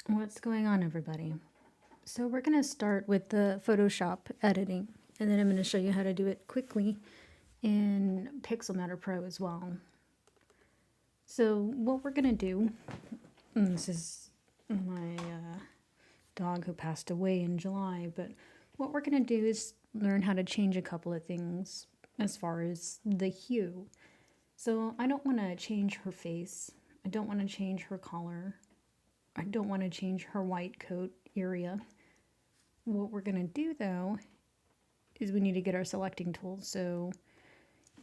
What's going on, everybody? So we're going to start with the Photoshop editing, and then I'm going to show you how to do it quickly in Pixelmator Pro as well. So what we're going to do, and this is my dog who passed away in July, but what we're going to do is learn how to change a couple of things as far as the hue. So I don't want to change her face. I don't want to change her collar. I don't want to change her white coat area. What we're going to do though is we need to get our selecting tool. So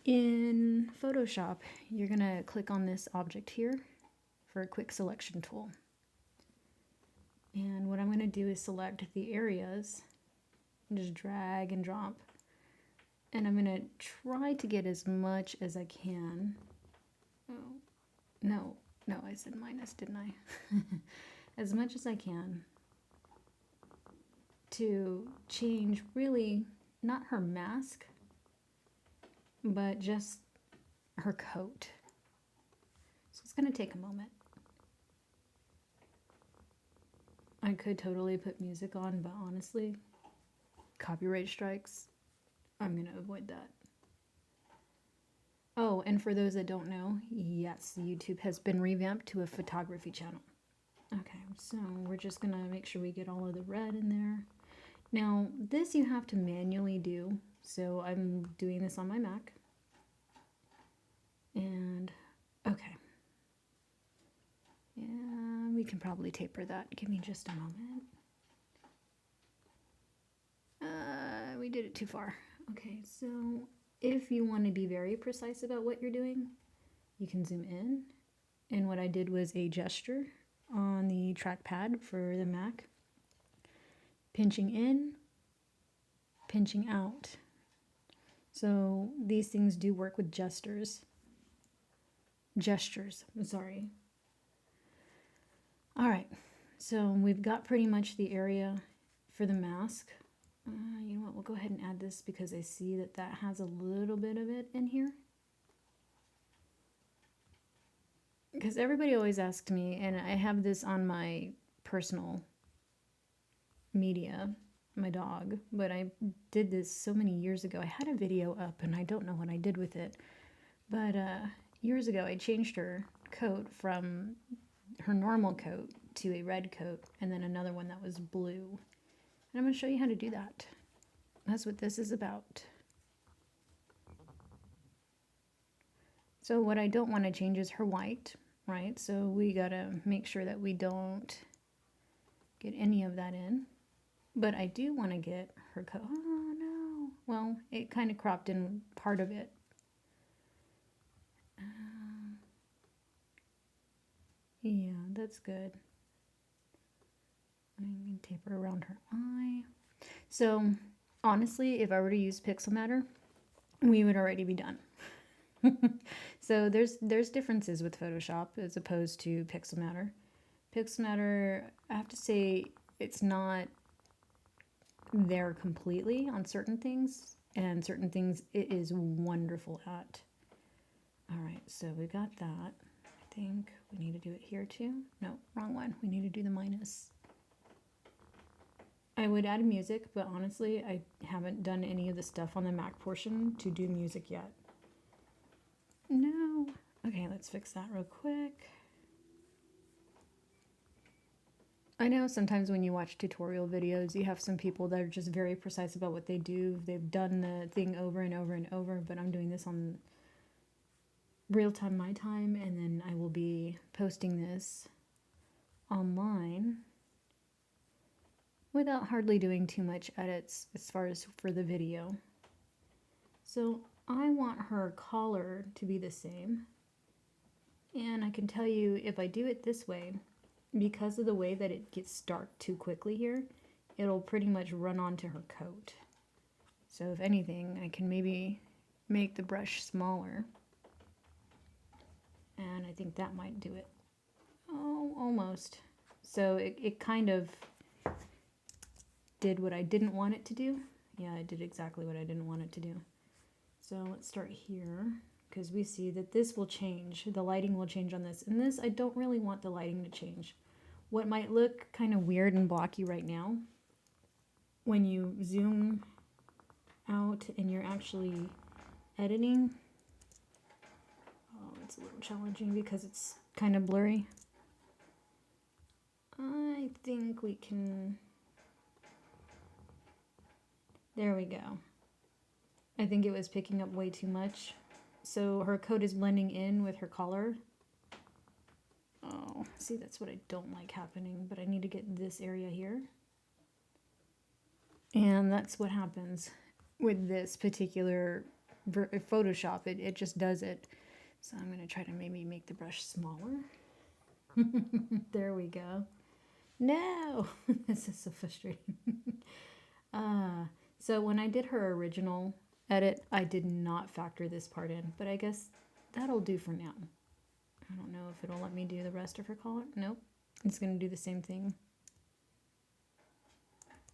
in Photoshop, you're going to click on this object here for a quick selection tool. And what I'm going to do is select the areas, and just drag and drop. And I'm going to try to get as much as I can. Oh, no, I said minus, didn't I? As much as I can to change really not her mask, but just her coat. So it's going to take a moment. I could totally put music on, but honestly, copyright strikes, I'm going to avoid that. Oh, and for those that don't know, yes, YouTube has been revamped to a photography channel. Okay, so we're just going to make sure we get all of the red in there. Now, this you have to manually do, so I'm doing this on my Mac. And, okay. Yeah, we can probably taper that. Give me just a moment. We did it too far. Okay, so if you want to be very precise about what you're doing, you can zoom in. And what I did was a gesture on the trackpad for the Mac. Pinching in, pinching out. So these things do work with gestures. Sorry. All right, so we've got pretty much the area for the mask. You know what, we'll go ahead and add this because I see that that has a little bit of it in here. Because everybody always asks me, and I have this on my personal media, my dog, but I did this so many years ago. I had a video up and I don't know what I did with it. But years ago I changed her coat from her normal coat to a red coat and then another one that was blue. And I'm going to show you how to do that. That's what this is about. So what I don't want to change is her white, right? So we got to make sure that we don't get any of that in. But I do want to get her coat. Oh no. Well, it kind of cropped in part of it. Yeah, that's good. I'm going to taper around her eye. So honestly, if I were to use Pixelmator, we would already be done. So there's differences with Photoshop as opposed to Pixelmator. Pixelmator, I have to say, it's not there completely on certain things, and certain things it is wonderful at. All right, so we got that. I think we need to do it here too. No, wrong one. We need to do the minus. I would add music, but honestly, I haven't done any of the stuff on the Mac portion to do music yet. No. Okay, let's fix that real quick. I know sometimes when you watch tutorial videos, you have some people that are just very precise about what they do. They've done the thing over and over and over, but I'm doing this on real time, my time, and then I will be posting this online without hardly doing too much edits as far as for the video. So I want her collar to be the same, and I can tell you if I do it this way, because of the way that it gets dark too quickly here, it'll pretty much run onto her coat. So if anything, I can maybe make the brush smaller. And I think that might do it. Oh, almost. So it kind of did what I didn't want it to do. Yeah, it did exactly what I didn't want it to do. So let's start here, because we see that this will change. The lighting will change on this. And this, I don't really want the lighting to change. What might look kind of weird and blocky right now, when you zoom out and you're actually editing, oh, it's a little challenging because it's kind of blurry. I think we can, there we go. I think it was picking up way too much. So her coat is blending in with her collar. Oh, see, that's what I don't like happening, but I need to get this area here. And that's what happens with this particular Photoshop. It just does it. So I'm going to try to maybe make the brush smaller. There we go. No, this is so frustrating. So when I did her original edit, I did not factor this part in, but I guess that'll do for now. I don't know if it'll let me do the rest of her collar. Nope, it's going to do the same thing.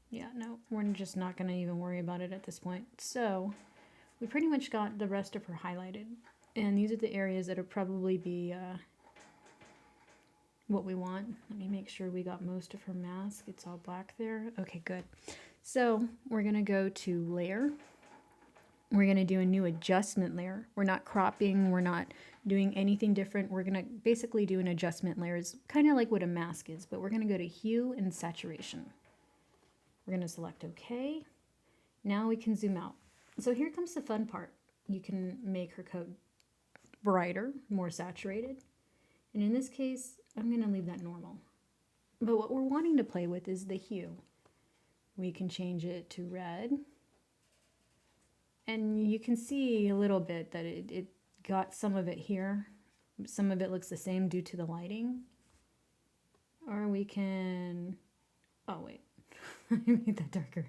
Yeah, no, we're just not going to even worry about it at this point. So we pretty much got the rest of her highlighted, and these are the areas that'll probably be what we want. Let me make sure we got most of her mask. It's all black there. Okay, good. So we're going to go to layer. We're going to do a new adjustment layer. We're not cropping. We're not doing anything different. We're going to basically do an adjustment layer. It's kind of like what a mask is, but we're going to go to hue and saturation. We're going to select OK. Now we can zoom out. So here comes the fun part. You can make her coat brighter, more saturated. And in this case, I'm going to leave that normal. But what we're wanting to play with is the hue. We can change it to red. And you can see a little bit that it got some of it here. Some of it looks the same due to the lighting. Or we can, oh wait, I made that darker.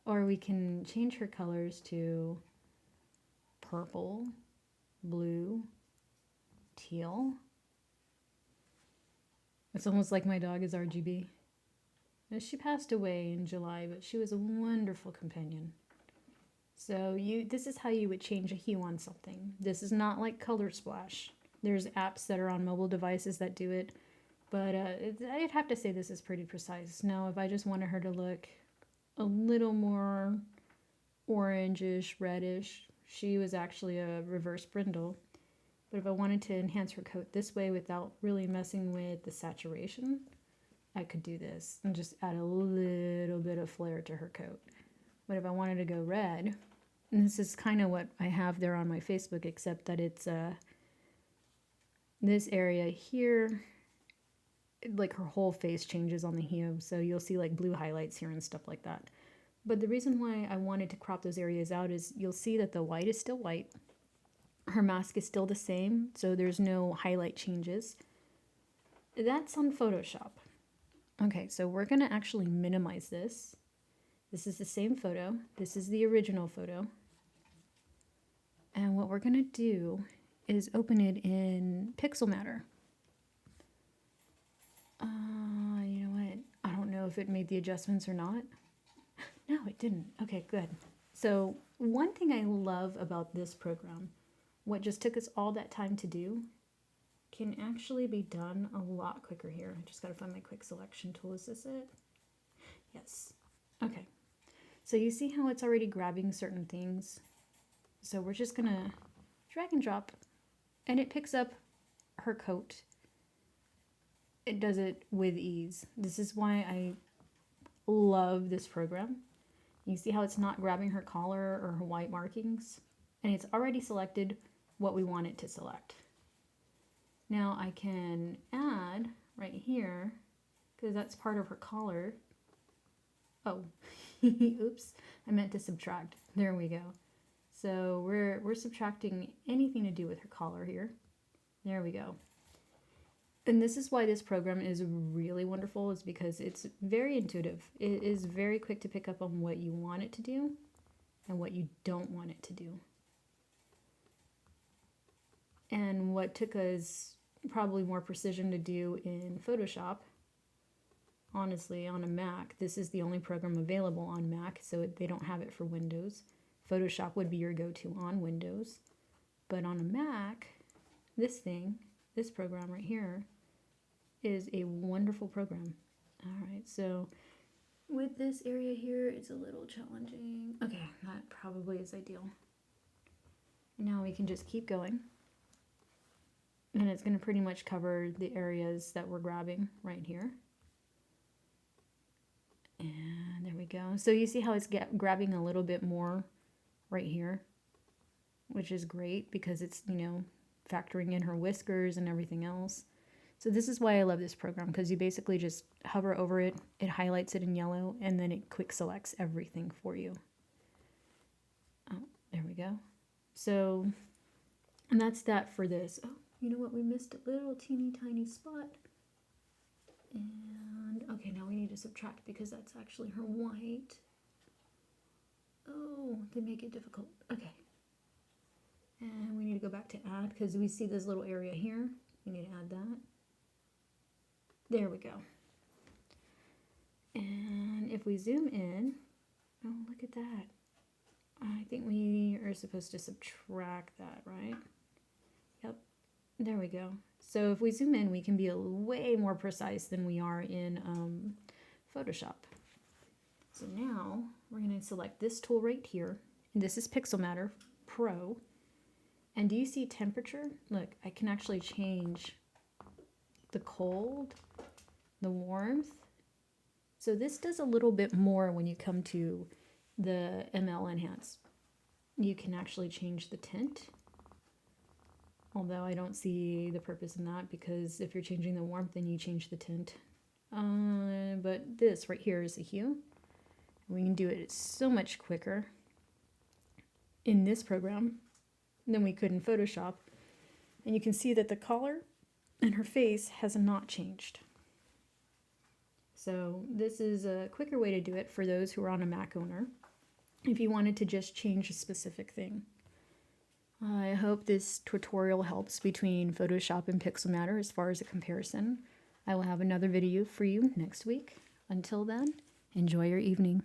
Or we can change her colors to purple, blue, teal. It's almost like my dog is RGB. She passed away in July, but she was a wonderful companion. So this is how you would change a hue on something. This is not like Color Splash. There's apps that are on mobile devices that do it, but I'd have to say this is pretty precise. Now, if I just wanted her to look a little more orangish, reddish, she was actually a reverse brindle. But if I wanted to enhance her coat this way without really messing with the saturation, I could do this and just add a little bit of flair to her coat. But if I wanted to go red, and this is kind of what I have there on my Facebook, except that it's this area here, like her whole face changes on the hue. So you'll see like blue highlights here and stuff like that. But the reason why I wanted to crop those areas out is you'll see that the white is still white. Her mask is still the same, so there's no highlight changes. That's on Photoshop. Okay, so we're going to actually minimize this. This is the same photo. This is the original photo. And what we're going to do is open it in Pixelmator. You know what? I don't know if it made the adjustments or not. No, it didn't. Okay, good. So one thing I love about this program, what just took us all that time to do, can actually be done a lot quicker here. I just got to find my quick selection tool. Is this it? Yes. Okay. So you see how it's already grabbing certain things? So we're just going to drag and drop, and it picks up her coat. It does it with ease. This is why I love this program. You see how it's not grabbing her collar or her white markings? And it's already selected what we want it to select. Now I can add right here, because that's part of her collar. Oh, oops, I meant to subtract. There we go. So we're subtracting anything to do with her collar here. There we go. And this is why this program is really wonderful, is because it's very intuitive. It is very quick to pick up on what you want it to do and what you don't want it to do. And what took us probably more precision to do in Photoshop, honestly, on a Mac, this is the only program available on Mac, so they don't have it for Windows. Photoshop would be your go-to on Windows. But on a Mac, this program right here, is a wonderful program. All right, so with this area here, it's a little challenging. Okay, that probably is ideal. Now we can just keep going. And it's going to pretty much cover the areas that we're grabbing right here. And there we go. So you see how it's grabbing a little bit more right here, which is great because it's, you know, factoring in her whiskers and everything else. So this is why I love this program, because you basically just hover over it, it highlights it in yellow, and then it quick selects everything for you. Oh, there we go. So, and that's that for this. Oh, you know what? We missed a little teeny tiny spot. And, okay, now we need to subtract because that's actually her white. Oh, they make it difficult. Okay. And we need to go back to add because we see this little area here. We need to add that. There we go. And if we zoom in, oh, look at that. I think we are supposed to subtract that, right? Yep, there we go. So if we zoom in, we can be way more precise than we are in Photoshop. So now we're going to select this tool right here. And this is Pixelmator Pro. And do you see temperature? Look, I can actually change the cold, the warmth. So this does a little bit more when you come to the ML Enhance. You can actually change the tint. Although I don't see the purpose in that because if you're changing the warmth, then you change the tint. But this right here is the hue. We can do it so much quicker in this program than we could in Photoshop. And you can see that the color and her face has not changed. So this is a quicker way to do it for those who are on a Mac owner if you wanted to just change a specific thing. I hope this tutorial helps between Photoshop and Pixelmator as far as a comparison. I will have another video for you next week. Until then, enjoy your evening.